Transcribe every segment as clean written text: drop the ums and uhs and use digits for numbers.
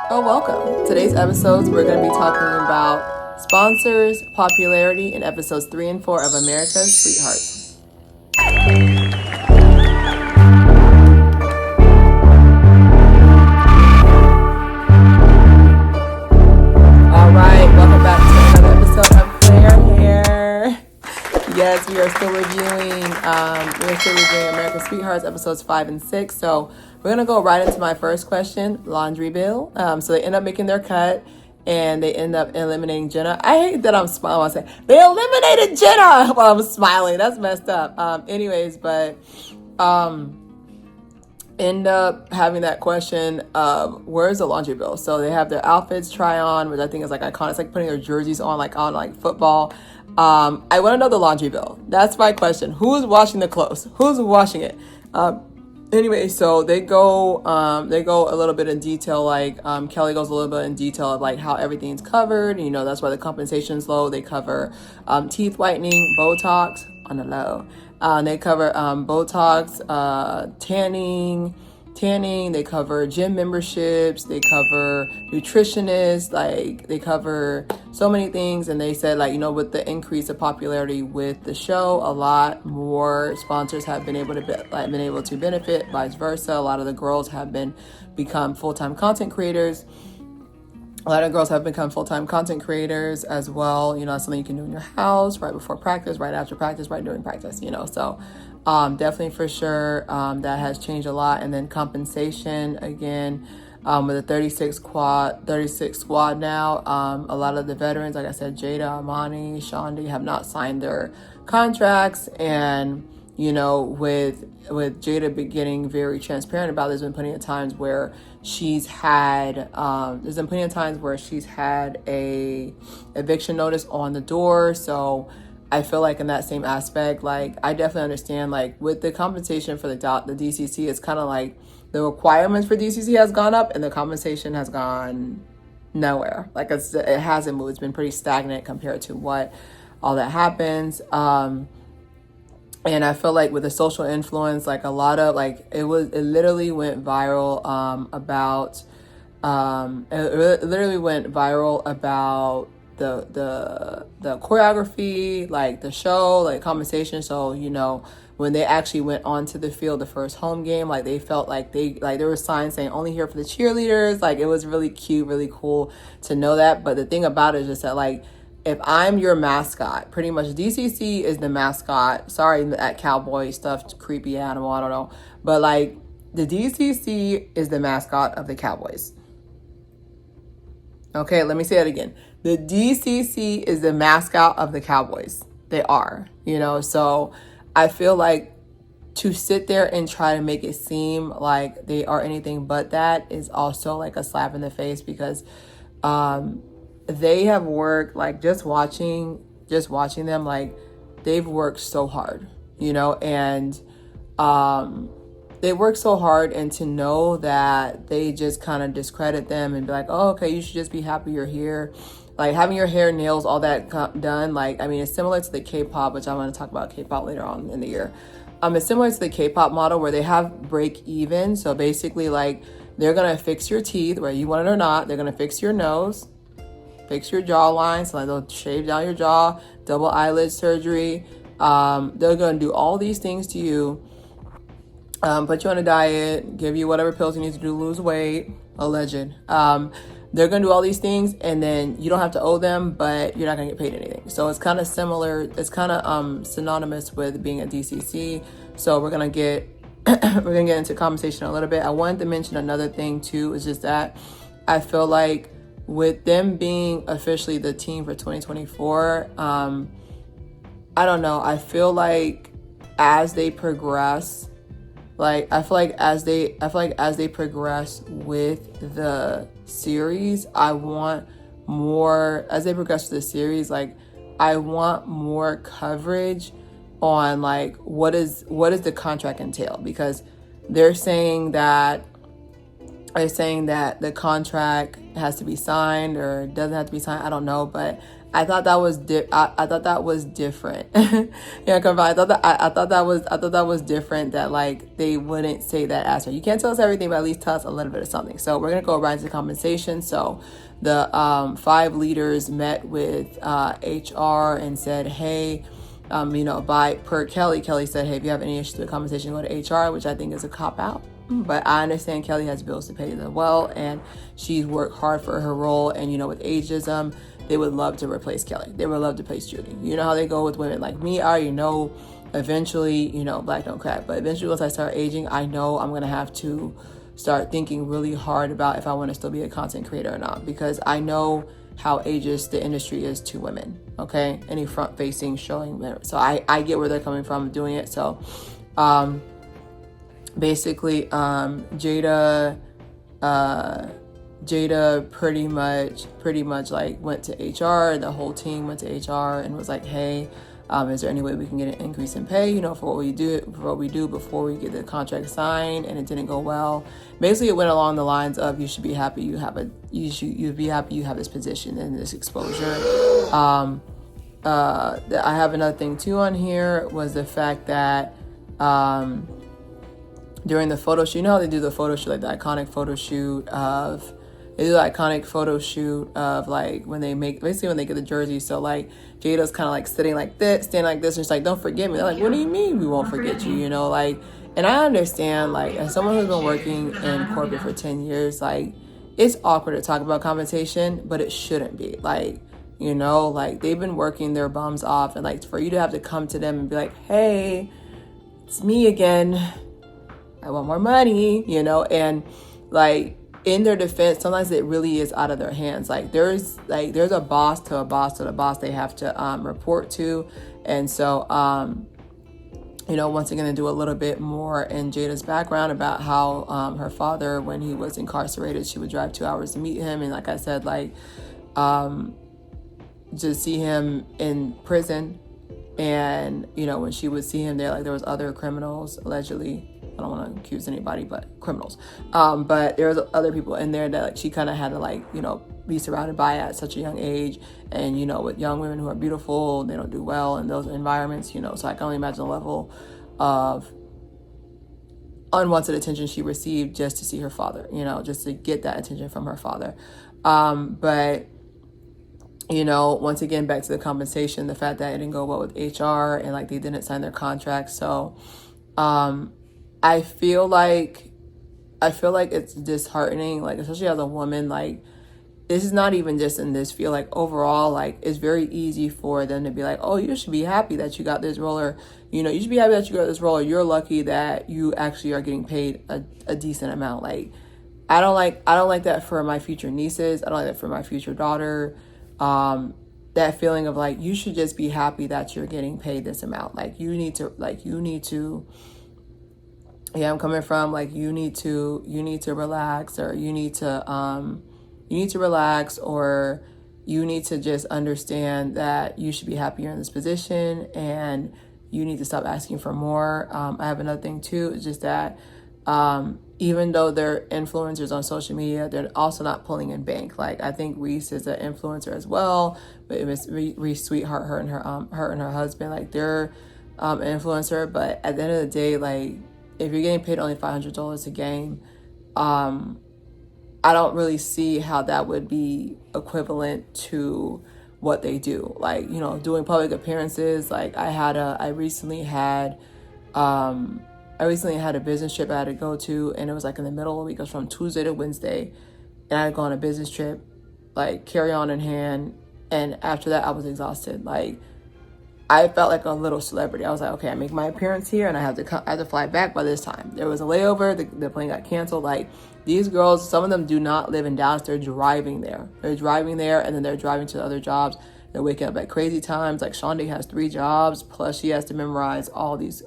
Oh, welcome. Today's episodes, we're going to be talking about sponsors, popularity in episodes 3 and 4 of America's Sweethearts. All right, welcome back to another episode of Haire. Yes, we are still reviewing America's Sweethearts episodes 5 and 6. So we're gonna go right into my first question: laundry bill. So they end up making their cut, and they end up eliminating Jenna. I hate that I'm smiling when I say they eliminated Jenna while I'm smiling. That's messed up. End up having that question of where's the laundry bill. So they have their outfits try on, which I think is like iconic. It's like putting their jerseys on like football. I want to know the laundry bill. That's my question. Who's washing the clothes? Who's washing it? Anyway, so they go a little bit in detail. Kelly goes a little bit in detail of like how everything's covered. You know, that's why the compensation's low. They cover teeth whitening, Botox on the low. They cover Botox, tanning. They cover gym memberships. They cover nutritionists. Like they cover so many things. And they said, like, you know, with the increase of popularity with the show, a lot more sponsors have been able to benefit. Vice versa, a lot of the girls have become full-time content creators. A lot of girls have become full-time content creators as well. You know, that's something you can do in your house, right before practice, right after practice, right during practice, you know. So definitely for sure that has changed a lot. And then compensation, again, with a 36 squad now, a lot of the veterans, like I said, Jada, Amani, Shaundi, have not signed their contracts. And, you know, with Jada beginning very transparent about it, there's been plenty of times where she's had a eviction notice on the door. So I feel like in that same aspect, like I definitely understand, like with the compensation for the DCC, it's kind of like the requirements for DCC has gone up and the compensation has gone nowhere. Like it hasn't moved. It's been pretty stagnant compared to what all that happens. And I feel like with the social influence, like a lot of like it literally went viral about the choreography, like the show, like compensation. So, you know, when they actually went onto the field the first home game, like they felt like there were signs saying only here for the cheerleaders. Like it was really cute, really cool to know that. But the thing about it is just that, like, if I'm your mascot, pretty much DCC is the mascot. Sorry, that cowboy stuff, creepy animal, I don't know. But like the DCC is the mascot of the Cowboys. Okay, let me say that again. The DCC is the mascot of the Cowboys. They are, you know, so I feel like to sit there and try to make it seem like they are anything but that is also like a slap in the face because they have worked, like just watching them, like they've worked so hard, you know, and they work so hard, and to know that they just kind of discredit them and be like, oh, okay, you should just be happy you're here. Like having your hair, nails, all that done. Like, I mean, it's similar to the K-pop, which I'm going to talk about K-pop later on in the year. It's similar to the K-pop model where they have break even. So basically, like, they're going to fix your teeth, whether you want it or not. They're going to fix your nose, fix your jawline. So like they'll shave down your jaw, double eyelid surgery. They're going to do all these things to you. Put you on a diet, give you whatever pills you need to do, lose weight, alleged. They're going to do all these things, and then you don't have to owe them, but you're not going to get paid anything. So it's kind of similar. It's kind of synonymous with being a DCC. So we're going to get into compensation a little bit. I wanted to mention another thing too, is just that I feel like with them being officially the team for 2024, I don't know. I feel like as they progress, as they progress with the series, I want more coverage on like what is the contract entail, because they're saying that are saying that the contract has to be signed or doesn't have to be signed. I don't know, but I thought that was I thought that was different. Yeah, I thought that was different, that like they wouldn't say that aspect. You can't tell us everything, but at least tell us a little bit of something. So we're gonna go right into compensation. So the 5 leaders met with HR and said, hey, per Kelly said, hey, if you have any issues with compensation, go to HR, which I think is a cop out. But I understand Kelly has bills to pay as well, and she's worked hard for her role. And with ageism, they would love to replace Kelly. They would love to replace Judy. You know how they go with women like me. I already know eventually, black don't crack. But eventually, once I start aging, I know I'm gonna have to start thinking really hard about if I want to still be a content creator or not, because I know how ageist the industry is to women. Okay, any front facing showing women. So I get where they're coming from doing it. So basically Jada pretty much like went to HR. The whole team went to HR and was like, hey, is there any way we can get an increase in pay, for what we do before we get the contract signed? And it didn't go well. Basically, it went along the lines of, you should be happy you have this position and this exposure. I have another thing too on here, was the fact that during the photo shoot, how they do the photo shoot, like the iconic photo shoot of like when they get the jersey. So like Jada's kind of like sitting like this, standing like this, and she's like, don't forget me. They're like, what do you mean we won't forget you? And I understand, like, as someone who's been working in corporate for 10 years, like, it's awkward to talk about compensation, but it shouldn't be. Like, like they've been working their bums off, and like for you to have to come to them and be like, hey, it's me again, I want more money, and like in their defense, sometimes it really is out of their hands. Like there's a boss to a boss to the boss they have to report to. And so, once again, to do a little bit more in Jada's background about how her father, when he was incarcerated, she would drive 2 hours to meet him. And like I said, like to see him in prison, and when she would see him there, like there was other criminals, allegedly. I don't want to accuse anybody, but criminals. But there was other people in there that like she kind of had to like, be surrounded by at such a young age. And, with young women who are beautiful, they don't do well in those environments, so I can only imagine the level of unwanted attention she received just to see her father, just to get that attention from her father. But once again, back to the compensation, the fact that it didn't go well with HR and like they didn't sign their contract. So, I feel like it's disheartening, like especially as a woman. Like this is not even just in this field, like overall, like it's very easy for them to be like, oh, you should be happy that you got this role, or you should be happy that you got this role, or you're lucky that you actually are getting paid a decent amount. Like I don't like that for my future nieces. I don't like that for my future daughter. That feeling of like, you should just be happy that you're getting paid this amount. Like you need to yeah, I'm coming from like, you need to relax, or you need to relax, or you need to just understand that you should be happier in this position, and you need to stop asking for more. I have another thing too, it's just that even though they're influencers on social media, they're also not pulling in bank. Like I think Reese is an influencer as well, but it was Reese Sweetheart, her and her husband, like they're an influencer. But at the end of the day, like if you're getting paid only $500 a game, I don't really see how that would be equivalent to what they do. Like, doing public appearances. Like I recently had a business trip I had to go to, and it was like in the middle of the week. It was from Tuesday to Wednesday, and I had to go on a business trip, like carry on in hand. And after that, I was exhausted. Like I felt like a little celebrity. I was like, okay, I make my appearance here, and I have to fly back by this time. There was a layover. The plane got canceled. Like these girls, some of them do not live in Dallas. They're driving there. And then they're driving to other jobs. They're waking up at crazy times. Like Shonda has 3 jobs, plus she has to memorize all these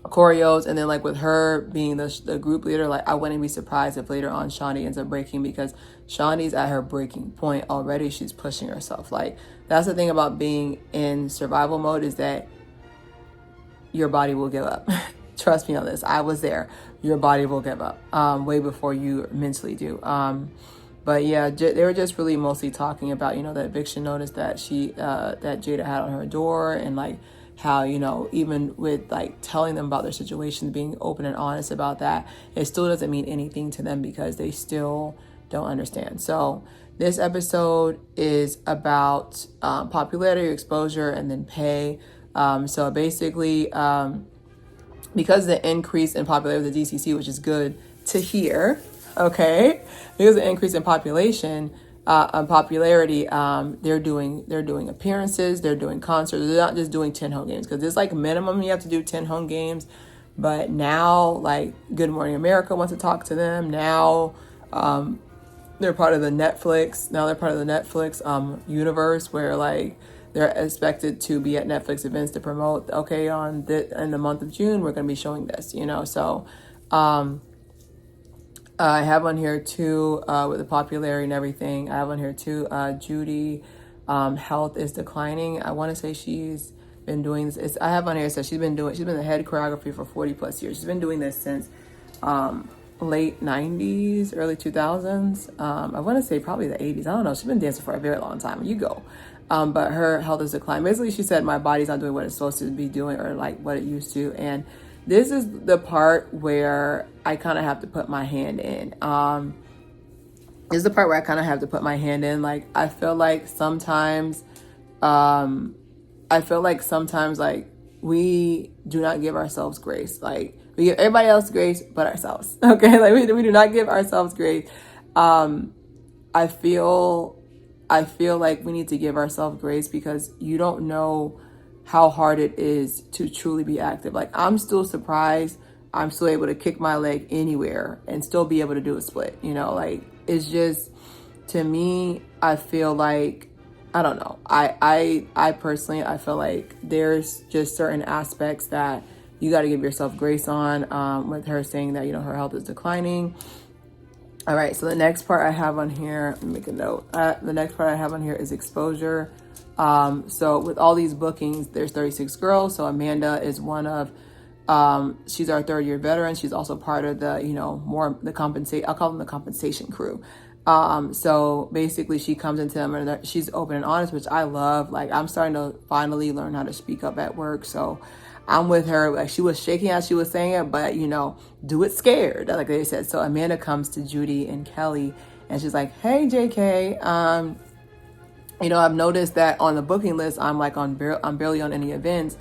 choreos. And then like with her being the group leader, like I wouldn't be surprised if later on Shonda ends up breaking, because Shonda's at her breaking point already. She's pushing herself. Like that's the thing about being in survival mode, is that your body will give up. Trust me on this. I was there. Your body will give up way before you mentally do. But yeah, they were just really mostly talking about, the eviction notice that that Jada had on her door, and like how, even with like telling them about their situation, being open and honest about that, it still doesn't mean anything to them because they still don't understand. So this episode is about popularity, exposure, and then pay. So basically, because of the increase in popularity of the DCC, which is good to hear, okay? Because of the increase in popularity, they're doing appearances, they're doing concerts. They're not just doing 10 home games, because it's like minimum you have to do 10 home games. But now, like, Good Morning America wants to talk to them. Now, they're part of the Netflix. Now they're part of the Netflix universe, where like they're expected to be at Netflix events to promote. Okay, in the month of June, we're going to be showing this. So I have on here too with the popularity and everything. I have on here too. Judy, health is declining. I want to say she's been doing this. I have on here, so she's been the head choreography for 40 plus years. She's been doing this since late 90s, early 2000s. I want to say probably the 80s. I don't know. She's been dancing for a very long time. You go. But her health is declining. Basically, she said, my body's not doing what it's supposed to be doing, or like what it used to. And this is the part where I kind of have to put my hand in. This is the part where I kind of have to put my hand in. Like, I feel like sometimes like we do not give ourselves grace. Like, we give everybody else grace but ourselves. Okay, like we do not give ourselves grace. I feel like we need to give ourselves grace, because you don't know how hard it is to truly be active. Like, I'm still surprised I'm still able to kick my leg anywhere and still be able to do a split. Like, it's just, to me, I feel like, I don't know. I personally, I feel like there's just certain aspects that you got to give yourself grace on, with her saying that, her health is declining. All right, so the next part I have on here, let me make a note. The next part I have on here is exposure. So with all these bookings, there's 36 girls. So Amanda is one of, she's our 3rd-year veteran. She's also part of the, I'll call them the compensation crew. So basically she comes into them and she's open and honest, which I love. Like, I'm starting to finally learn how to speak up at work. So I'm with her. Like, she was shaking as she was saying it, but do it scared, like they said. So Amanda comes to Judy and Kelly and she's like, hey, JK, I've noticed that on the booking list, I'm barely on any events.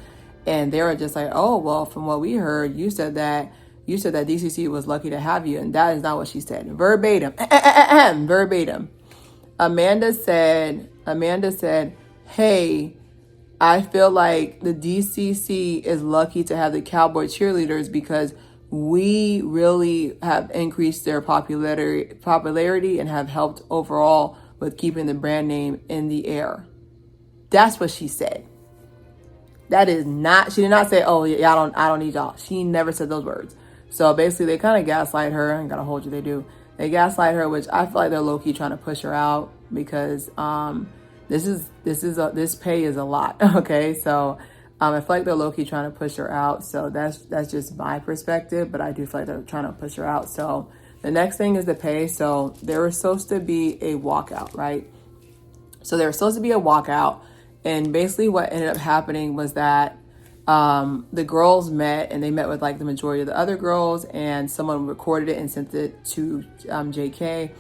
And they were just like, oh, well, from what we heard, you said that DCC was lucky to have you. And that is not what she said. Verbatim. Verbatim. Amanda said, hey, I feel like the DCC is lucky to have the Cowboy Cheerleaders, because we really have increased their popularity and have helped overall with keeping the brand name in the air. That's what she said. That is not, she did not say, oh yeah, I don't need y'all. She never said those words. So basically they kind of gaslight her. I ain't gotta hold you, they do. They gaslight her, which I feel like they're low-key trying to push her out, because this pay is a lot. Okay, so I feel like they're low-key trying to push her out. So that's just my perspective, but I do feel like they're trying to push her out. So the next thing is the pay. So there was supposed to be a walkout, right? So there was supposed to be a walkout, and basically what ended up happening was that the girls met, and they met with like the majority of the other girls, and someone recorded it and sent it to JK.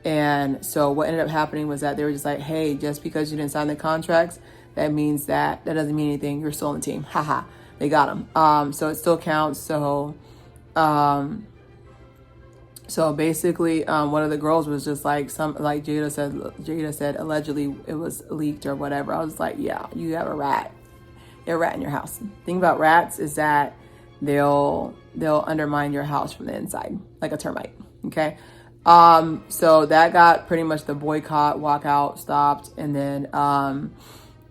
And so what ended up happening was that they were just like, hey, just because you didn't sign the contracts, that means that doesn't mean anything. You're still on the team. Haha. They got them. So it still counts. So basically, one of the girls was just like, Jada said allegedly it was leaked or whatever. I was like, yeah, you have a rat in your house. The thing about rats is that they'll undermine your house from the inside, like a termite. Okay. So that got pretty much the boycott, walkout stopped. And then,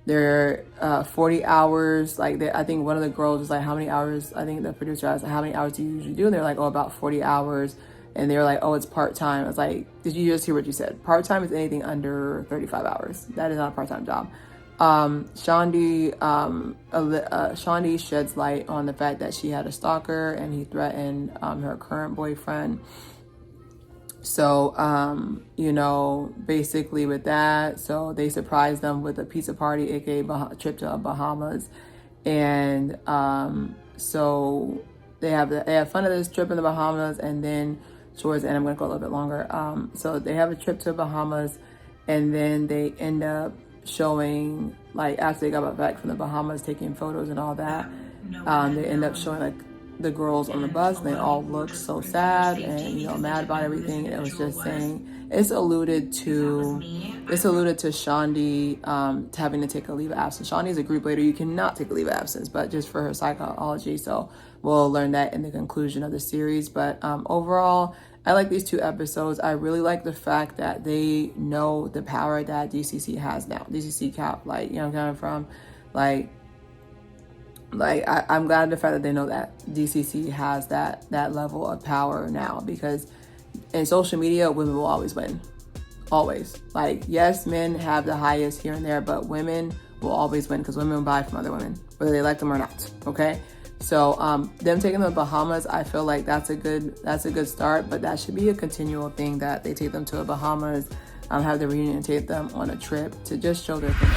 there 40 hours, I think one of the girls was like, how many hours? I think the producer asked, how many hours do you usually do? And they're like, oh, about 40 hours. And they were like, oh, it's part-time. I was like, did you just hear what you said? Part-time is anything under 35 hours. That is not a part-time job. Shandi sheds light on the fact that she had a stalker and he threatened her current boyfriend. So, you know, basically with that, so they surprised them with a pizza party, aka trip to Bahamas, and so they have fun of this trip in the Bahamas, and then towards the end, I'm gonna go a little bit longer. So they have a trip to Bahamas, and then they end up showing, like, after they got back from the Bahamas, taking photos and all that. They end up showing like the girls on the bus, and they all looked so sad and, you know, mad about everything. And it was just saying, it's alluded to Shandi having to take a leave of absence. Shandi is a group leader. You cannot take a leave of absence, but just for her psychology. So we'll learn that in the conclusion of the series. But overall, I like these 2 episodes. I really like the fact that they know the power that DCC has now. DCC Cap, like, you know, coming from, I'm glad the fact that they know that DCC has that level of power now, because in social media, women will always win. Always. Like, yes, men have the highest here and there, but women will always win because women will buy from other women, whether they like them or not. Okay? So them taking the Bahamas, I feel like that's a good start, but that should be a continual thing, that they take them to the Bahamas, have the reunion, and take them on a trip to just show their things.